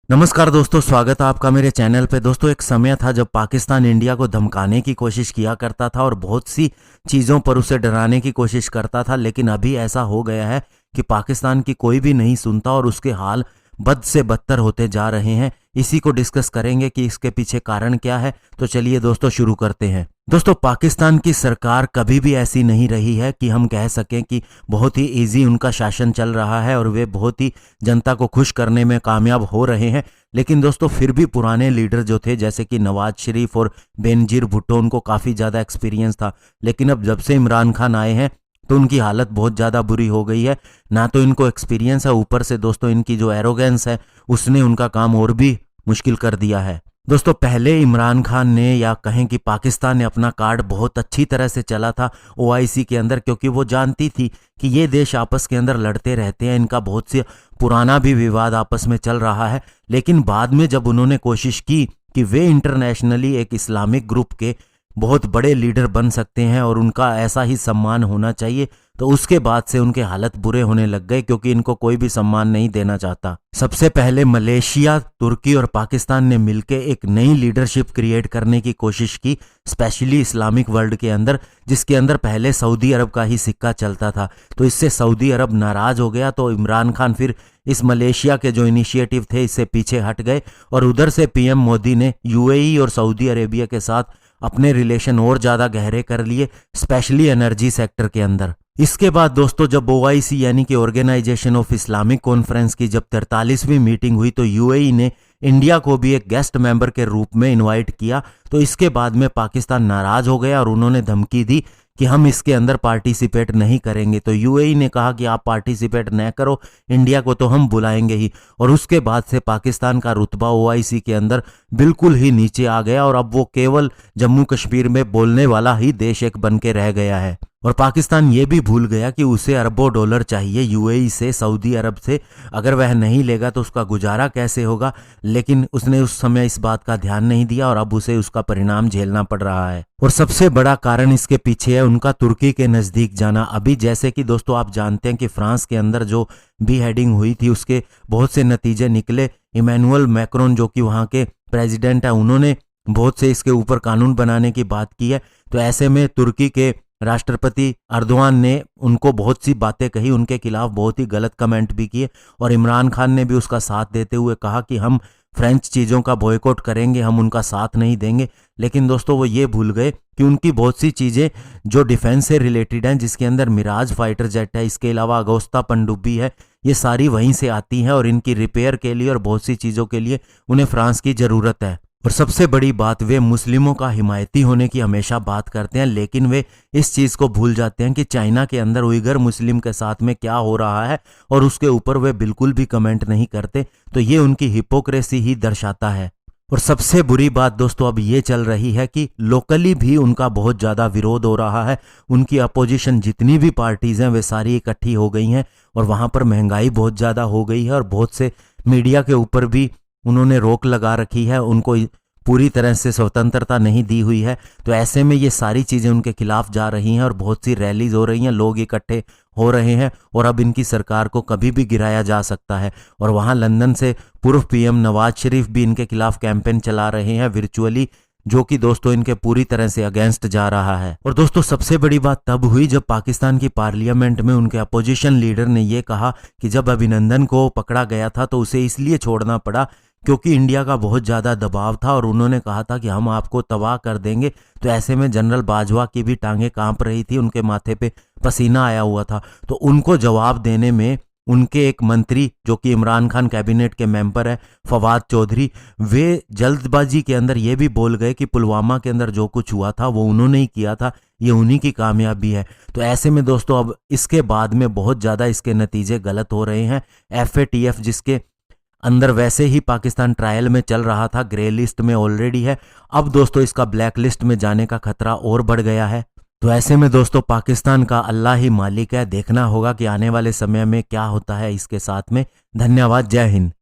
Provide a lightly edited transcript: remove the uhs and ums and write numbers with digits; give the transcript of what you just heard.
नमस्कार दोस्तों, स्वागत है आपका मेरे चैनल पे। दोस्तों, एक समय था जब पाकिस्तान इंडिया को धमकाने की कोशिश किया करता था और बहुत सी चीज़ों पर उसे डराने की कोशिश करता था, लेकिन अभी ऐसा हो गया है कि पाकिस्तान की कोई भी नहीं सुनता और उसके हाल बद से बदतर होते जा रहे हैं। इसी को डिस्कस करेंगे कि इसके पीछे कारण क्या है। तो चलिए दोस्तों, शुरू करते हैं। दोस्तों, पाकिस्तान की सरकार कभी भी ऐसी नहीं रही है कि हम कह सकें कि बहुत ही इजी उनका शासन चल रहा है और वे बहुत ही जनता को खुश करने में कामयाब हो रहे हैं। लेकिन दोस्तों, फिर भी पुराने लीडर जो थे, जैसे कि नवाज शरीफ और बेनजीर भुट्टो, उनको काफ़ी ज़्यादा एक्सपीरियंस था। लेकिन अब जब से इमरान खान आए हैं तो उनकी हालत बहुत ज़्यादा बुरी हो गई है। ना तो इनको एक्सपीरियंस है, ऊपर से दोस्तों इनकी जो एरोगेंस है उसने उनका काम और भी मुश्किल कर दिया है। दोस्तों, पहले इमरान खान ने, या कहें कि पाकिस्तान ने, अपना कार्ड बहुत अच्छी तरह से चला था ओआईसी के अंदर, क्योंकि वो जानती थी कि ये देश आपस के अंदर लड़ते रहते हैं, इनका बहुत से पुराना भी विवाद आपस में चल रहा है। लेकिन बाद में जब उन्होंने कोशिश की कि वे इंटरनेशनली एक इस्लामिक ग्रुप के बहुत बड़े लीडर बन सकते हैं और उनका ऐसा ही सम्मान होना चाहिए, तो उसके बाद से उनके हालत बुरे होने लग गए, क्योंकि इनको कोई भी सम्मान नहीं देना चाहता। सबसे पहले मलेशिया, तुर्की और पाकिस्तान ने मिलकर एक नई लीडरशिप क्रिएट करने की कोशिश की, स्पेशली इस्लामिक वर्ल्ड के अंदर, जिसके अंदर पहले सऊदी अरब का ही सिक्का चलता था। तो इससे सऊदी अरब नाराज हो गया, तो इमरान खान फिर इस मलेशिया के जो इनिशिएटिव थे इससे पीछे हट गए और उधर से पीएम मोदी ने यूएई और सऊदी अरेबिया के साथ अपने रिलेशन और ज़्यादा गहरे कर लिए, स्पेशली एनर्जी सेक्टर के अंदर। इसके बाद दोस्तों, जब ओआईसी यानी कि ऑर्गेनाइजेशन ऑफ इस्लामिक कॉन्फ्रेंस की जब 43वीं मीटिंग हुई, तो यूएई ने इंडिया को भी एक गेस्ट मेंबर के रूप में इनवाइट किया। तो इसके बाद में पाकिस्तान नाराज हो गया और उन्होंने धमकी दी कि हम इसके अंदर पार्टिसिपेट नहीं करेंगे। तो यूएई ने कहा कि आप पार्टिसिपेट न करो, इंडिया को तो हम बुलाएंगे ही। और उसके बाद से पाकिस्तान का रुतबा ओआईसी के अंदर बिल्कुल ही नीचे आ गया और अब वो केवल जम्मू कश्मीर में बोलने वाला ही देश एक बन के रह गया है। और पाकिस्तान ये भी भूल गया कि उसे अरबों डॉलर चाहिए यूएई से, सऊदी अरब से। अगर वह नहीं लेगा तो उसका गुजारा कैसे होगा। लेकिन उसने उस समय इस बात का ध्यान नहीं दिया और अब उसे उसका परिणाम झेलना पड़ रहा है। और सबसे बड़ा कारण इसके पीछे है उनका तुर्की के नज़दीक जाना। अभी जैसे कि दोस्तों आप जानते हैं कि फ्रांस के अंदर जो बी हेडिंग हुई थी उसके बहुत से नतीजे निकले। इमैनुअल मैक्रोन जो कि वहाँ के प्रेसिडेंट है, उन्होंने बहुत से इसके ऊपर कानून बनाने की बात की है। तो ऐसे में तुर्की के राष्ट्रपति अर्दोआन ने उनको बहुत सी बातें कही, उनके खिलाफ बहुत ही गलत कमेंट भी किए और इमरान खान ने भी उसका साथ देते हुए कहा कि हम फ्रेंच चीज़ों का बॉयकॉट करेंगे, हम उनका साथ नहीं देंगे। लेकिन दोस्तों, वो ये भूल गए कि उनकी बहुत सी चीज़ें जो डिफेंस से रिलेटेड हैं, जिसके अंदर मिराज फाइटर जेट है, इसके अलावा अगोस्ता पनडुब्बी है, ये सारी वहीं से आती हैं और इनकी रिपेयर के लिए और बहुत सी चीज़ों के लिए उन्हें फ्रांस की ज़रूरत है। और सबसे बड़ी बात, वे मुस्लिमों का हिमायती होने की हमेशा बात करते हैं, लेकिन वे इस चीज़ को भूल जाते हैं कि चाइना के अंदर उइगर मुस्लिम के साथ में क्या हो रहा है और उसके ऊपर वे बिल्कुल भी कमेंट नहीं करते। तो ये उनकी हिपोक्रेसी ही दर्शाता है। और सबसे बुरी बात दोस्तों अब ये चल रही है कि लोकली भी उनका बहुत ज़्यादा विरोध हो रहा है। उनकी अपोजिशन जितनी भी पार्टीज़ हैं वे सारी इकट्ठी हो गई हैं और वहाँ पर महंगाई बहुत ज़्यादा हो गई है और बहुत से मीडिया के ऊपर भी उन्होंने रोक लगा रखी है, उनको पूरी तरह से स्वतंत्रता नहीं दी हुई है। तो ऐसे में ये सारी चीज़ें उनके खिलाफ जा रही हैं और बहुत सी रैलीज हो रही हैं, लोग इकट्ठे हो रहे हैं और अब इनकी सरकार को कभी भी गिराया जा सकता है। और वहाँ लंदन से पूर्व पीएम नवाज शरीफ भी इनके खिलाफ कैंपेन चला रहे हैं वर्चुअली, जो कि दोस्तों इनके पूरी तरह से अगेंस्ट जा रहा है। और दोस्तों, सबसे बड़ी बात तब हुई जब पाकिस्तान की पार्लियामेंट में उनके अपोजिशन लीडर ने यह कहा कि जब अभिनंदन को पकड़ा गया था तो उसे इसलिए छोड़ना पड़ा क्योंकि इंडिया का बहुत ज़्यादा दबाव था और उन्होंने कहा था कि हम आपको तबाह कर देंगे। तो ऐसे में जनरल बाजवा की भी टांगें कांप रही थी, उनके माथे पे पसीना आया हुआ था। तो उनको जवाब देने में उनके एक मंत्री जो कि इमरान खान कैबिनेट के मेंबर है, फवाद चौधरी, वे जल्दबाजी के अंदर ये भी बोल गए कि पुलवामा के अंदर जो कुछ हुआ था वो उन्होंने ही किया था, ये उन्हीं की कामयाबी है। तो ऐसे में दोस्तों अब इसके बाद में बहुत ज़्यादा इसके नतीजे गलत हो रहे हैं। एफएटीएफ जिसके अंदर वैसे ही पाकिस्तान ट्रायल में चल रहा था, ग्रे लिस्ट में ऑलरेडी है, अब दोस्तों इसका ब्लैक लिस्ट में जाने का खतरा और बढ़ गया है। तो ऐसे में दोस्तों पाकिस्तान का अल्लाह ही मालिक है, देखना होगा कि आने वाले समय में क्या होता है इसके साथ में। धन्यवाद, जय हिंद।